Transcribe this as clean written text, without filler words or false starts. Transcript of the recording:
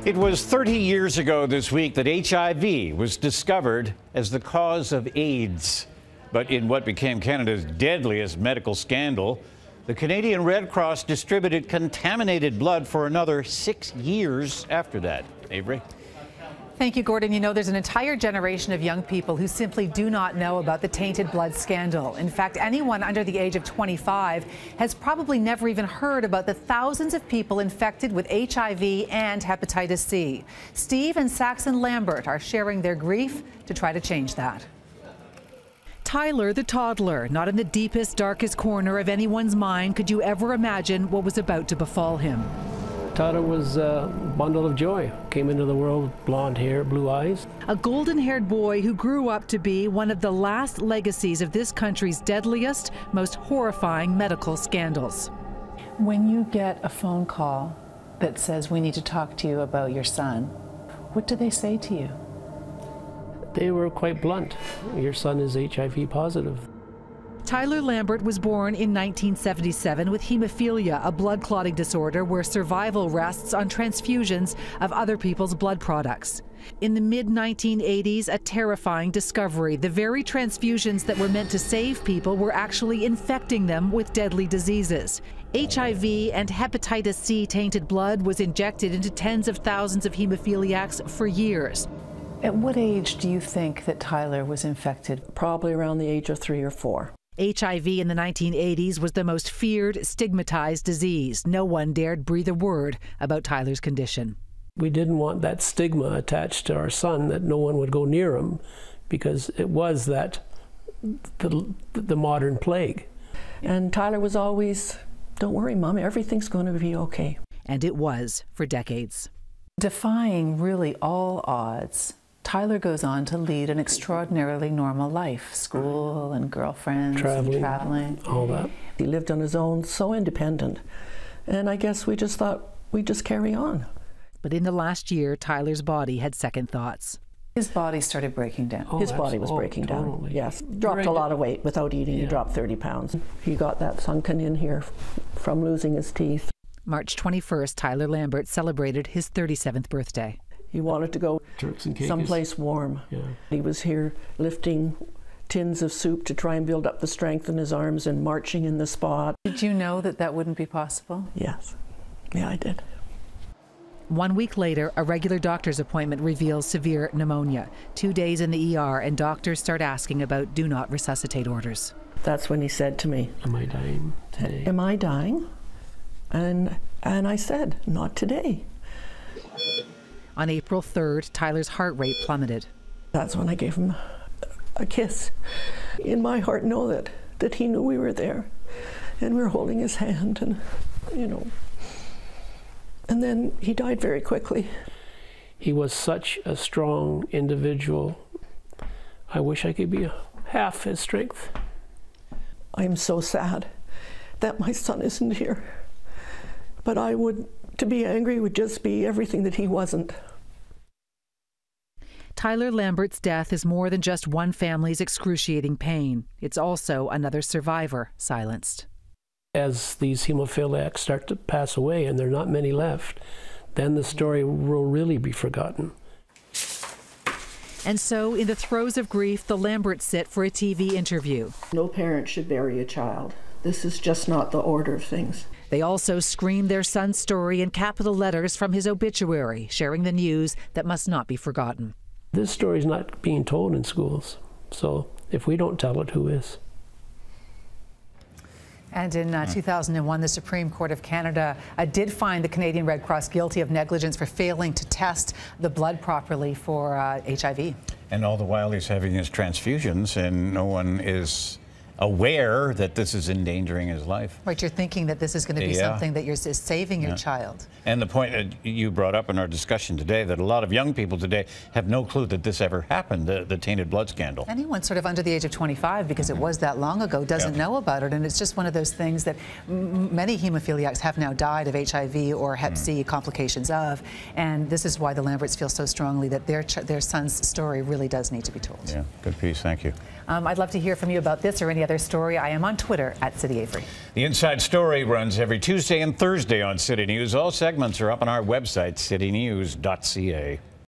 It was 30 years ago this week that HIV was discovered as the cause of AIDS. But in what became Canada's deadliest medical scandal, the Canadian Red Cross distributed contaminated blood for another 6 years after that. Avery? Thank you, Gordon. You know, there's an entire generation of young people who simply do not know about the tainted blood scandal. In fact, anyone under the age of 25 has probably never even heard about the thousands of people infected with HIV and hepatitis C. Steve and Saxon Lambert are sharing their grief to try to change that. Tyler, the toddler, not in the deepest, darkest corner of anyone's mind could you ever imagine what was about to befall him. Tyler was a bundle of joy. Came into the world with blonde hair, blue eyes. A golden-haired boy who grew up to be one of the last legacies of this country's deadliest, most horrifying medical scandals. When you get a phone call that says, "We need to talk to you about your son," what do they say to you? They were quite blunt. Your son is HIV positive. Tyler Lambert was born in 1977 with hemophilia, a blood clotting disorder where survival rests on transfusions of other people's blood products. In the mid-1980s, a terrifying discovery. The very transfusions that were meant to save people were actually infecting them with deadly diseases. HIV and hepatitis C tainted blood was injected into tens of thousands of hemophiliacs for years. At what age do you think that Tyler was infected? Probably around the age of 3 or 4. HIV in the 1980s was the most feared, stigmatized disease. No one dared breathe a word about Tyler's condition. We didn't want that stigma attached to our son that no one would go near him, because it was that the modern plague. And Tyler was always, "Don't worry, Mom, everything's going to be okay." And it was for decades. Defying really all odds, Tyler goes on to lead an extraordinarily normal life. School and girlfriends, traveling. All that. He lived on his own, so independent. And I guess we just thought we'd just carry on. But in the last year, Tyler's body had second thoughts. His body started breaking down. His body was breaking down, yes. Dropped a lot of weight without eating. Yeah. He dropped 30 pounds. He got that sunken in here from losing his teeth. March 21st, Tyler Lambert celebrated his 37th birthday. He wanted to go someplace warm. Yeah. He was here lifting tins of soup to try and build up the strength in his arms and marching in the spot. Did you know that that wouldn't be possible? Yes. Yeah, I did. 1 week later, a regular doctor's appointment reveals severe pneumonia. 2 days in the ER, and doctors start asking about do not resuscitate orders. That's when he said to me, "Am I dying today?" Am I dying? And I said, "Not today." On April 3rd, Tyler's heart rate plummeted. That's when I gave him a kiss. In my heart, know that he knew we were there, and we were holding his hand, and you know. And then he died very quickly. He was such a strong individual. I wish I could be half his strength. I am so sad that my son isn't here. But to be angry would just be everything that he wasn't. Tyler Lambert's death is more than just one family's excruciating pain. It's also another survivor silenced. As these hemophiliacs start to pass away, and there are not many left, then the story will really be forgotten. And so, in the throes of grief, the Lamberts sit for a TV interview. No parent should bury a child. This is just not the order of things. They also scream their son's story in capital letters from his obituary, sharing the news that must not be forgotten. This story is not being told in schools, so if we don't tell it, who is? And in 2001, the Supreme Court of Canada did find the Canadian Red Cross guilty of negligence for failing to test the blood properly for HIV. And all the while he's having his transfusions, and no one is aware that this is endangering his life. Right, you're thinking that this is going to be something that is saving your child. And the point you brought up in our discussion today, that a lot of young people today have no clue that this ever happened, the tainted blood scandal. Anyone sort of under the age of 25, because it was that long ago, doesn't know about it. And it's just one of those things that many hemophiliacs have now died of HIV or Hep C complications of. And this is why the Lamberts feel so strongly that their son's story really does need to be told. Yeah, good piece. Thank you. I'd love to hear from you about this or any other story. I am on Twitter at City Avery. The Inside Story runs every Tuesday and Thursday on City News. All segments are up on our website, citynews.ca.